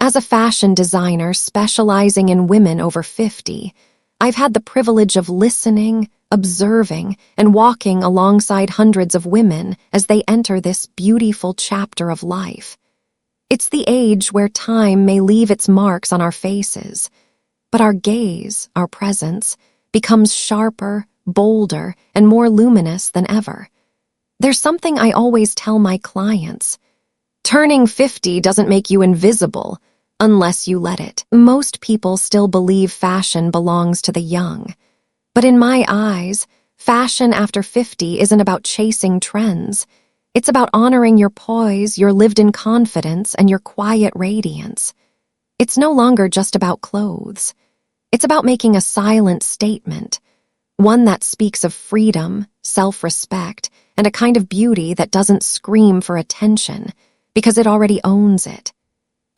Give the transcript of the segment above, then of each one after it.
As a fashion designer specializing in women over 50, I've had the privilege of listening, observing, and walking alongside hundreds of women as they enter this beautiful chapter of life. It's the age where time may leave its marks on our faces, but our gaze, our presence, becomes sharper, bolder, and more luminous than ever. There's something I always tell my clients. Turning 50 doesn't make you invisible unless you let it. Most people still believe fashion belongs to the young. But in my eyes, fashion after 50 isn't about chasing trends. It's about honoring your poise, your lived-in confidence, and your quiet radiance. It's no longer just about clothes. It's about making a silent statement, one that speaks of freedom, self-respect, and a kind of beauty that doesn't scream for attention, because it already owns it.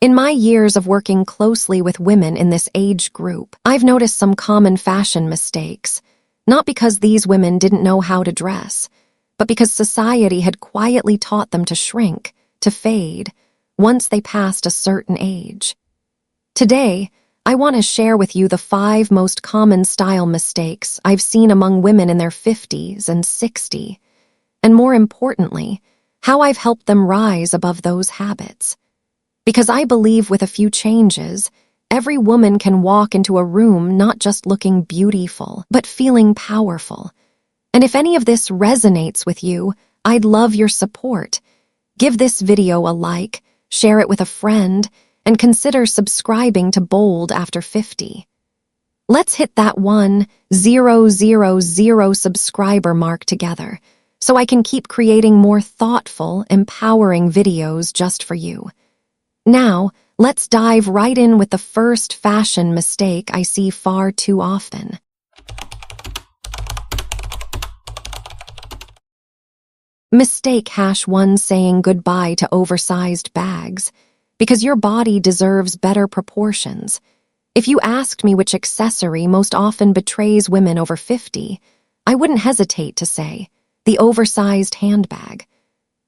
In my years of working closely with women in this age group, I've noticed some common fashion mistakes, not because these women didn't know how to dress, but because society had quietly taught them to shrink, to fade, once they passed a certain age. Today, I want to share with you the 5 most common style mistakes I've seen among women in their 50s and 60s, and more importantly, how I've helped them rise above those habits. Because I believe with a few changes, every woman can walk into a room not just looking beautiful, but feeling powerful. And if any of this resonates with you, I'd love your support. Give this video a like, share it with a friend, and consider subscribing to Bold After 50. Let's hit that 1,000 subscriber mark together, so I can keep creating more thoughtful, empowering videos just for you. Now, let's dive right in with the first fashion mistake I see far too often. Mistake #1: saying goodbye to oversized bags, because your body deserves better proportions. If you asked me which accessory most often betrays women over 50, I wouldn't hesitate to say, the oversized handbag.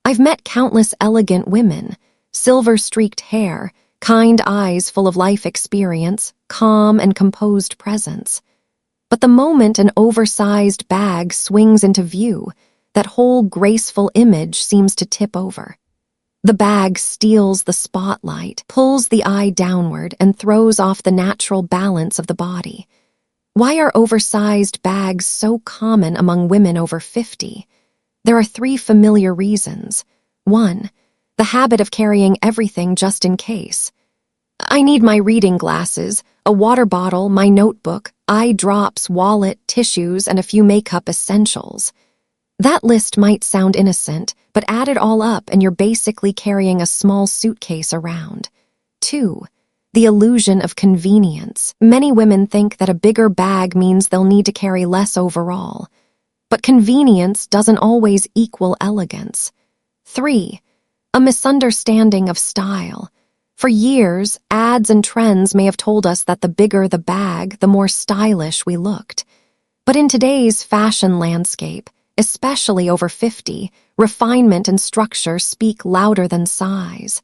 I've met countless elegant women, silver-streaked hair, kind eyes full of life experience, calm and composed presence. But the moment an oversized bag swings into view, that whole graceful image seems to tip over. The bag steals the spotlight, pulls the eye downward, and throws off the natural balance of the body. Why are oversized bags so common among women over 50? There are 3 familiar reasons. 1. The habit of carrying everything just in case. I need my reading glasses, a water bottle, my notebook, eye drops, wallet, tissues, and a few makeup essentials. That list might sound innocent, but add it all up and you're basically carrying a small suitcase around. 2. The illusion of convenience. Many women think that a bigger bag means they'll need to carry less overall. But convenience doesn't always equal elegance. 3. A misunderstanding of style. For years, ads and trends may have told us that the bigger the bag, the more stylish we looked. But in today's fashion landscape, especially over 50, refinement and structure speak louder than size.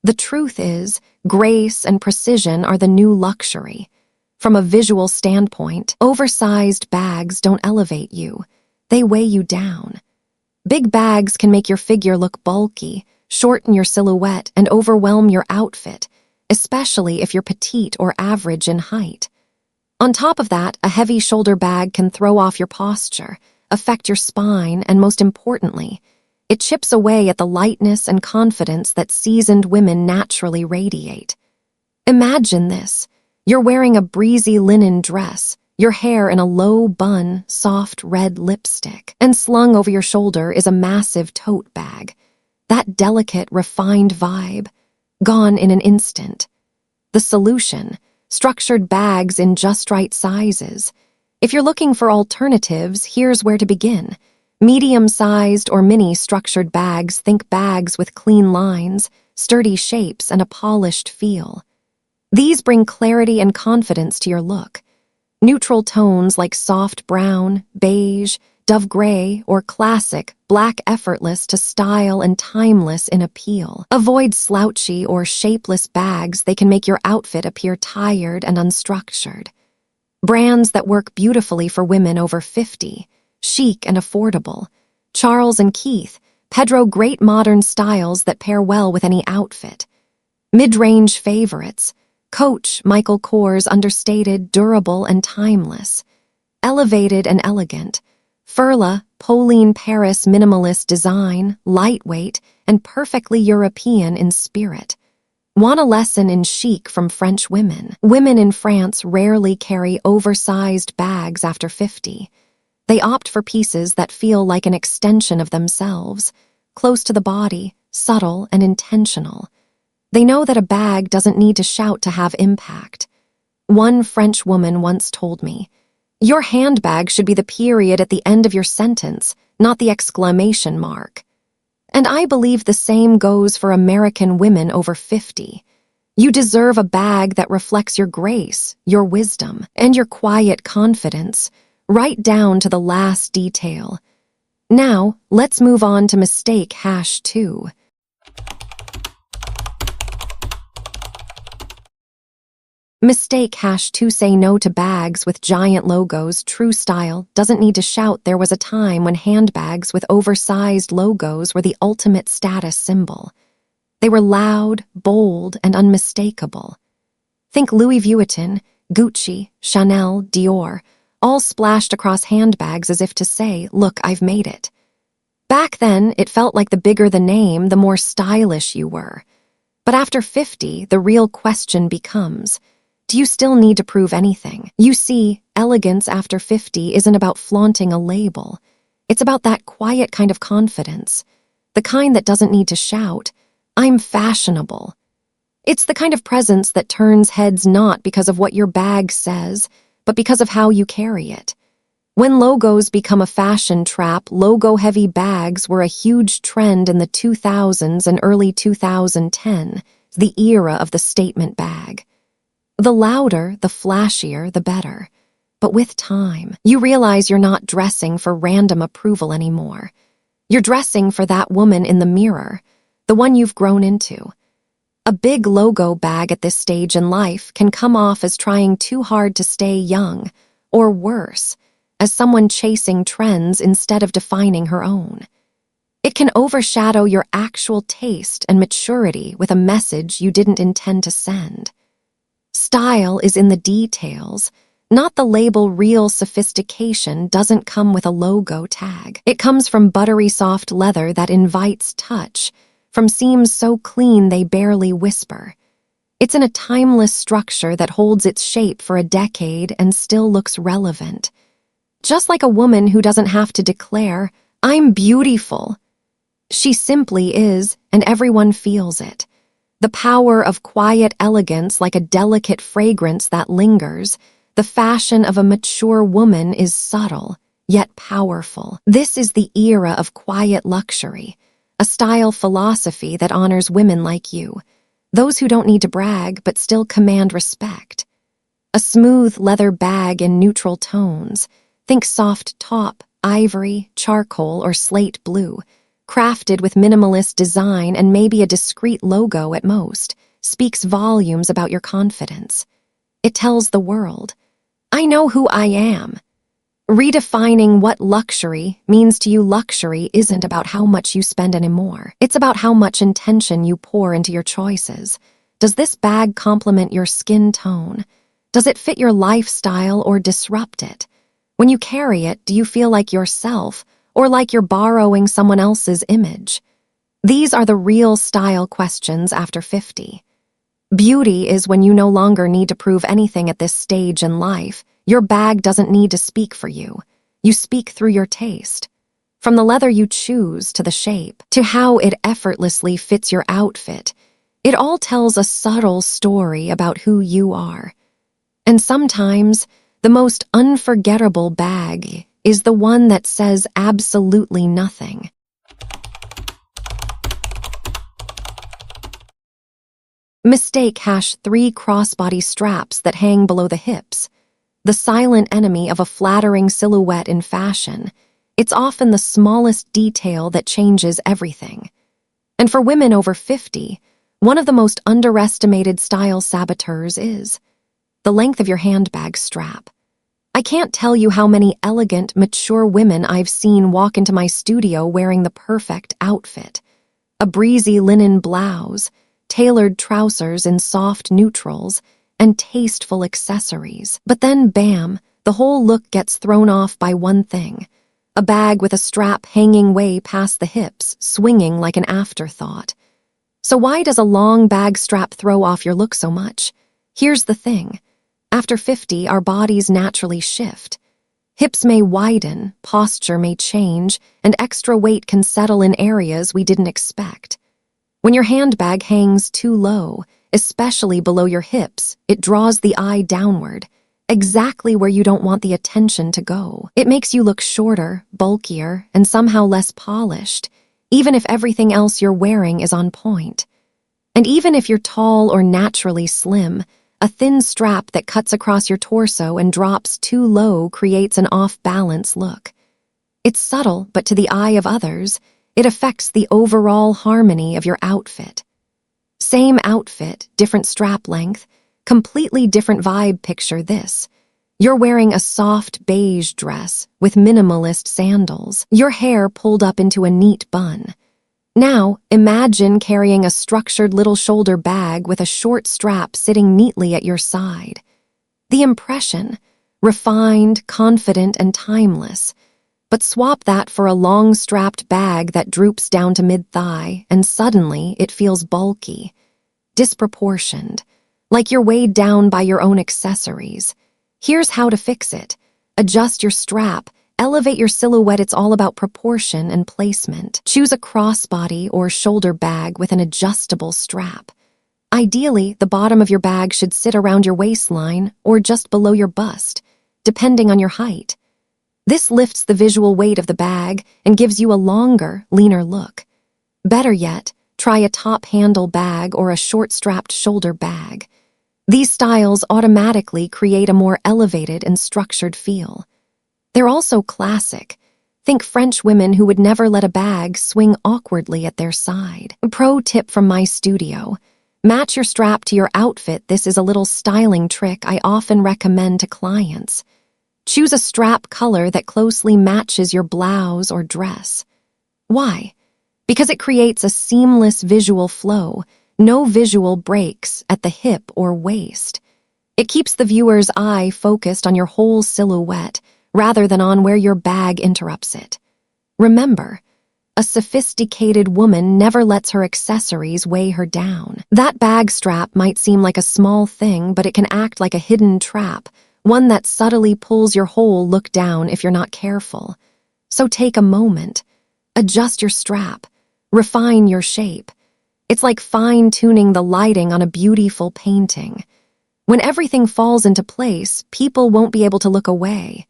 The truth is, grace and precision are the new luxury. From a visual standpoint, oversized bags don't elevate you. They weigh you down. Big bags can make your figure look bulky, shorten your silhouette, and overwhelm your outfit, especially if you're petite or average in height. On top of that, a heavy shoulder bag can throw off your posture, affect your spine, and most importantly, it chips away at the lightness and confidence that seasoned women naturally radiate. Imagine this. You're wearing a breezy linen dress, your hair in a low bun, soft red lipstick, and slung over your shoulder is a massive tote bag. That delicate, refined vibe, gone in an instant. The solution: structured bags in just right sizes. If you're looking for alternatives, here's where to begin. Medium-sized or mini structured bags. Think bags with clean lines, sturdy shapes, and a polished feel. These bring clarity and confidence to your look. Neutral tones like soft brown, beige, dove gray or classic, black effortless to style and timeless in appeal. Avoid slouchy or shapeless bags, they can make your outfit appear tired and unstructured. Brands that work beautifully for women over 50, chic and affordable. Charles & Keith, Pedro, great modern styles that pair well with any outfit. Mid-range favorites. Coach, Michael Kors, understated, durable, and timeless. Elevated and elegant. Furla, Pauline Paris, minimalist design, lightweight, and perfectly European in spirit. Want a lesson in chic from French women? Women in France rarely carry oversized bags after 50. They opt for pieces that feel like an extension of themselves, close to the body, subtle and intentional. They know that a bag doesn't need to shout to have impact. One French woman once told me, "Your handbag should be the period at the end of your sentence, not the exclamation mark." And I believe the same goes for American women over 50. You deserve a bag that reflects your grace, your wisdom, and your quiet confidence, right down to the last detail. Now, let's move on to mistake #2. Mistake #2. Say no to bags with giant logos. True style doesn't need to shout. There was a time when handbags with oversized logos were the ultimate status symbol. They were loud, bold, and unmistakable. Think Louis Vuitton, Gucci, Chanel, Dior, all splashed across handbags as if to say, "Look, I've made it." Back then, it felt like the bigger the name, the more stylish you were. But after 50, the real question becomes, do you still need to prove anything? You see, elegance after 50 isn't about flaunting a label. It's about that quiet kind of confidence, the kind that doesn't need to shout, "I'm fashionable." It's the kind of presence that turns heads not because of what your bag says, but because of how you carry it. When logos become a fashion trap, logo-heavy bags were a huge trend in the 2000s and early 2010s, the era of the statement bag. The louder, the flashier, the better. But with time, you realize you're not dressing for random approval anymore. You're dressing for that woman in the mirror, the one you've grown into. A big logo bag at this stage in life can come off as trying too hard to stay young, or worse, as someone chasing trends instead of defining her own. It can overshadow your actual taste and maturity with a message you didn't intend to send. Style is in the details, not the label. Real sophistication doesn't come with a logo tag. It comes from buttery soft leather that invites touch, from seams so clean they barely whisper. It's in a timeless structure that holds its shape for a decade and still looks relevant. Just like a woman who doesn't have to declare, "I'm beautiful." She simply is, and everyone feels it. The power of quiet elegance, like a delicate fragrance that lingers. The fashion of a mature woman is subtle, yet powerful. This is the era of quiet luxury, a style philosophy that honors women like you, those who don't need to brag but still command respect. A smooth leather bag in neutral tones. Think soft taupe, ivory, charcoal, or slate blue. Crafted with minimalist design and maybe a discreet logo at most, speaks volumes about your confidence. It tells the world, "I know who I am." Redefining what luxury means to you. Luxury isn't about how much you spend anymore. It's about how much intention you pour into your choices. Does this bag complement your skin tone? Does it fit your lifestyle or disrupt it? When you carry it, do you feel like yourself, or like you're borrowing someone else's image? These are the real style questions after 50. Beauty is when you no longer need to prove anything at this stage in life. Your bag doesn't need to speak for you. You speak through your taste. From the leather you choose to the shape, to how it effortlessly fits your outfit, it all tells a subtle story about who you are. And sometimes, the most unforgettable bag is the one that says absolutely nothing. Mistake #3. Crossbody straps that hang below the hips. The silent enemy of a flattering silhouette in fashion. It's often the smallest detail that changes everything. And for women over 50, one of the most underestimated style saboteurs is the length of your handbag strap. I can't tell you how many elegant, mature women I've seen walk into my studio wearing the perfect outfit. A breezy linen blouse, tailored trousers in soft neutrals, and tasteful accessories. But then, bam, the whole look gets thrown off by one thing. A bag with a strap hanging way past the hips, swinging like an afterthought. So why does a long bag strap throw off your look so much? Here's the thing. After 50, our bodies naturally shift. Hips may widen, posture may change, and extra weight can settle in areas we didn't expect. When your handbag hangs too low, especially below your hips, it draws the eye downward, exactly where you don't want the attention to go. It makes you look shorter, bulkier, and somehow less polished, even if everything else you're wearing is on point. And even if you're tall or naturally slim, a thin strap that cuts across your torso and drops too low creates an off-balance look. It's subtle, but to the eye of others, it affects the overall harmony of your outfit. Same outfit, different strap length, completely different vibe. Picture this. You're wearing a soft beige dress with minimalist sandals, your hair pulled up into a neat bun. Now, imagine carrying a structured little shoulder bag with a short strap sitting neatly at your side. The impression, refined, confident, and timeless. But swap that for a long-strapped bag that droops down to mid-thigh, and suddenly it feels bulky, disproportioned, like you're weighed down by your own accessories. Here's how to fix it. Adjust your strap. Elevate your silhouette. It's all about proportion and placement. Choose a crossbody or shoulder bag with an adjustable strap. Ideally, the bottom of your bag should sit around your waistline or just below your bust, depending on your height. This lifts the visual weight of the bag and gives you a longer, leaner look. Better yet, try a top handle bag or a short-strapped shoulder bag. These styles automatically create a more elevated and structured feel. They're also classic. Think French women who would never let a bag swing awkwardly at their side. Pro tip from my studio. Match your strap to your outfit. This is a little styling trick I often recommend to clients. Choose a strap color that closely matches your blouse or dress. Why? Because it creates a seamless visual flow, no visual breaks at the hip or waist. It keeps the viewer's eye focused on your whole silhouette, rather than on where your bag interrupts it. Remember, a sophisticated woman never lets her accessories weigh her down. That bag strap might seem like a small thing, but it can act like a hidden trap, one that subtly pulls your whole look down if you're not careful. So take a moment, adjust your strap, refine your shape. It's like fine-tuning the lighting on a beautiful painting. When everything falls into place, people won't be able to look away.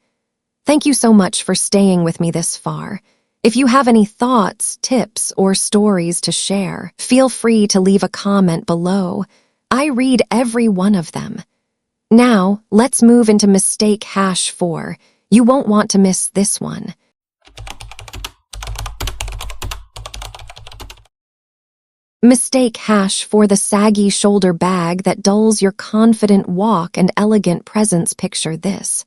Thank you so much for staying with me this far. If you have any thoughts, tips, or stories to share, feel free to leave a comment below. I read every one of them. Now, let's move into mistake #4. You won't want to miss this one. Mistake #4: the saggy shoulder bag that dulls your confident walk and elegant presence. Picture this.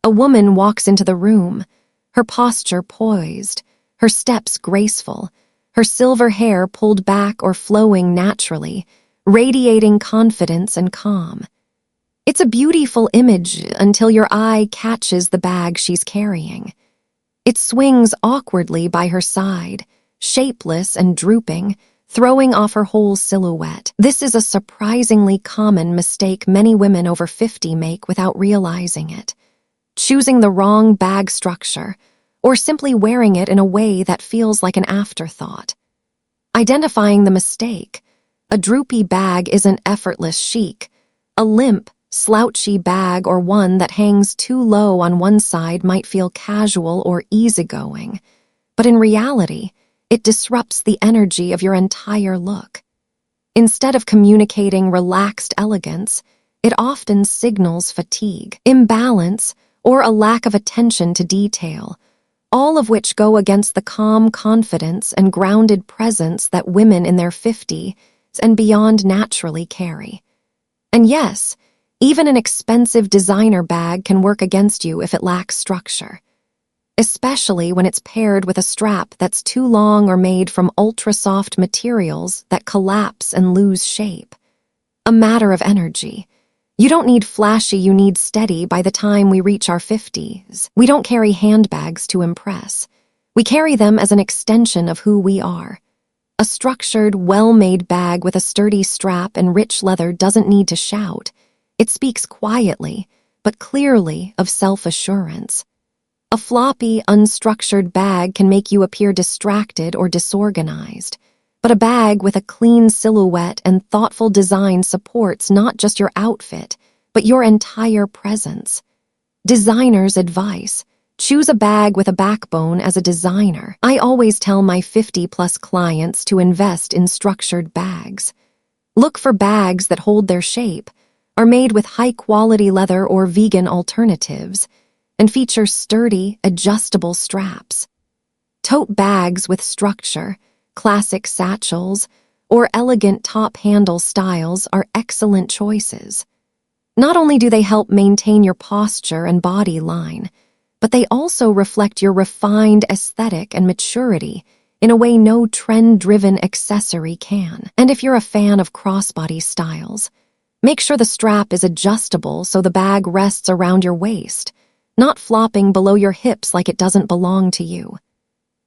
A woman walks into the room, her posture poised, her steps graceful, her silver hair pulled back or flowing naturally, radiating confidence and calm. It's a beautiful image until your eye catches the bag she's carrying. It swings awkwardly by her side, shapeless and drooping, throwing off her whole silhouette. This is a surprisingly common mistake many women over 50 make without realizing it. Choosing the wrong bag structure, or simply wearing it in a way that feels like an afterthought. Identifying the mistake. A droopy bag isn't effortless chic. A limp, slouchy bag or one that hangs too low on one side might feel casual or easygoing, but in reality, it disrupts the energy of your entire look. Instead of communicating relaxed elegance, it often signals fatigue, imbalance, or a lack of attention to detail. all of which go against the calm confidence and grounded presence that women in their 50s and beyond naturally carry. And yes, even an expensive designer bag can work against you if it lacks structure, especially when it's paired with a strap that's too long or made from ultra-soft materials that collapse and lose shape. A matter of energy. You don't need flashy, you need steady by the time we reach our 50s. We don't carry handbags to impress. We carry them as an extension of who we are. A structured, well-made bag with a sturdy strap and rich leather doesn't need to shout. It speaks quietly, but clearly of self-assurance. A floppy, unstructured bag can make you appear distracted or disorganized. But a bag with a clean silhouette and thoughtful design supports not just your outfit, but your entire presence. Designer's advice: choose a bag with a backbone as a designer. I always tell my 50-plus clients to invest in structured bags. Look for bags that hold their shape, are made with high-quality leather or vegan alternatives, and feature sturdy, adjustable straps. Tote bags with structure, classic satchels, or elegant top-handle styles are excellent choices. Not only do they help maintain your posture and body line, but they also reflect your refined aesthetic and maturity in a way no trend-driven accessory can. And if you're a fan of crossbody styles, make sure the strap is adjustable so the bag rests around your waist, not flopping below your hips like it doesn't belong to you.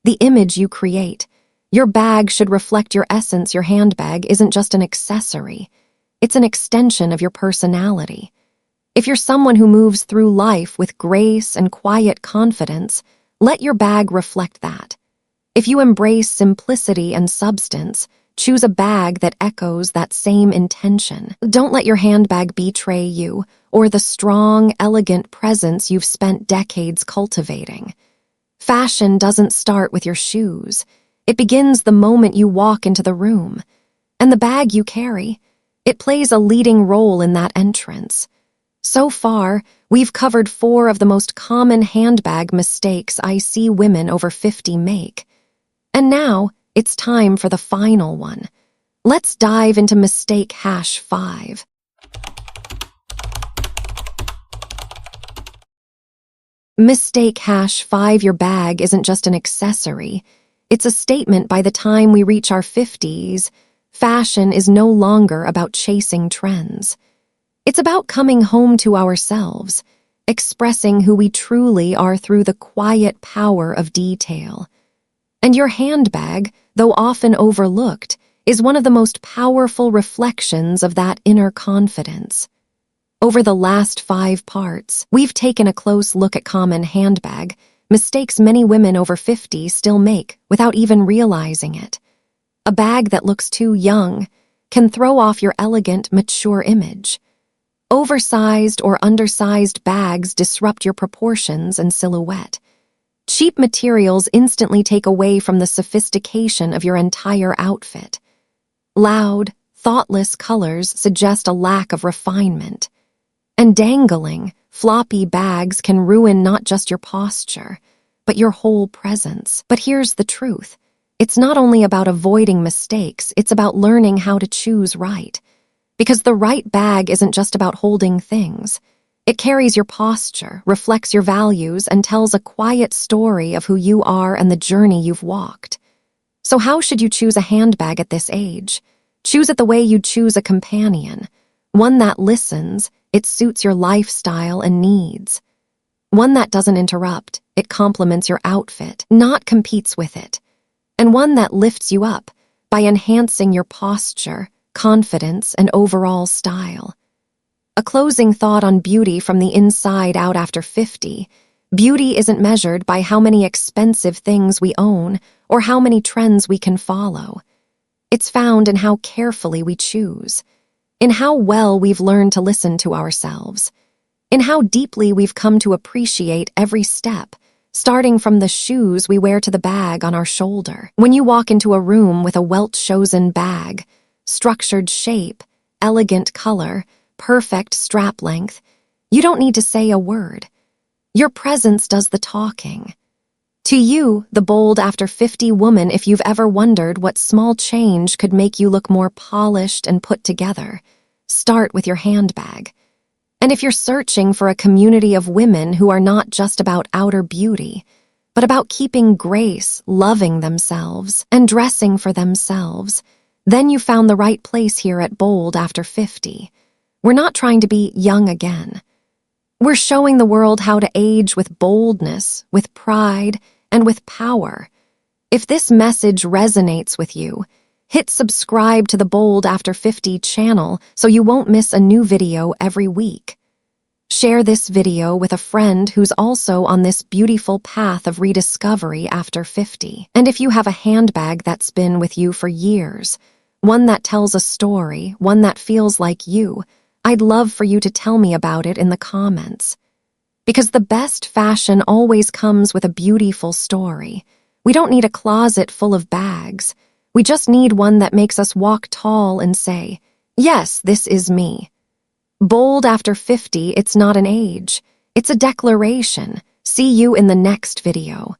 The image you create. Your bag should reflect your essence. Your handbag isn't just an accessory. It's an extension of your personality. If you're someone who moves through life with grace and quiet confidence, let your bag reflect that. If you embrace simplicity and substance, choose a bag that echoes that same intention. Don't let your handbag betray you or the strong, elegant presence you've spent decades cultivating. Fashion doesn't start with your shoes. It begins the moment you walk into the room. And the bag you carry, it plays a leading role in that entrance. So far, we've covered 4 of the most common handbag mistakes I see women over 50 make. And now, it's time for the final one. Let's dive into mistake #5. Mistake #5: your bag isn't just an accessory. It's a statement. By the time we reach our 50s, fashion is no longer about chasing trends. It's about coming home to ourselves, expressing who we truly are through the quiet power of detail. And your handbag, though often overlooked, is one of the most powerful reflections of that inner confidence. Over the last 5 parts, we've taken a close look at common handbag mistakes many women over 50 still make without even realizing it. A bag that looks too young can throw off your elegant, mature image. Oversized or undersized bags disrupt your proportions and silhouette. Cheap materials instantly take away from the sophistication of your entire outfit. Loud, thoughtless colors suggest a lack of refinement. And dangling, floppy bags can ruin not just your posture, but your whole presence. But here's the truth. It's not only about avoiding mistakes, it's about learning how to choose right. Because the right bag isn't just about holding things. It carries your posture, reflects your values, and tells a quiet story of who you are and the journey you've walked. So how should you choose a handbag at this age? Choose it the way you'd choose a companion. One that listens, it suits your lifestyle and needs. One that doesn't interrupt, it complements your outfit, not competes with it. And one that lifts you up by enhancing your posture, confidence, and overall style. A closing thought on beauty from the inside out after 50. Beauty isn't measured by how many expensive things we own or how many trends we can follow. It's found in how carefully we choose, in how well we've learned to listen to ourselves, in how deeply we've come to appreciate every step, starting from the shoes we wear to the bag on our shoulder. When you walk into a room with a well-chosen bag, structured shape, elegant color, perfect strap length, you don't need to say a word. Your presence does the talking. To you, the bold after 50 woman, if you've ever wondered what small change could make you look more polished and put together, start with your handbag. And if you're searching for a community of women who are not just about outer beauty, but about keeping grace, loving themselves, and dressing for themselves, then you found the right place here at Bold After 50. We're not trying to be young again. We're showing the world how to age with boldness, with pride, and with power. If this message resonates with you, hit subscribe to the Bold After 50 channel so you won't miss a new video every week. Share this video with a friend who's also on this beautiful path of rediscovery after 50. And if you have a handbag that's been with you for years, one that tells a story, one that feels like you, I'd love for you to tell me about it in the comments. Because the best fashion always comes with a beautiful story. We don't need a closet full of bags. We just need one that makes us walk tall and say, "Yes, this is me." Bold After 50, it's not an age. It's a declaration. See you in the next video.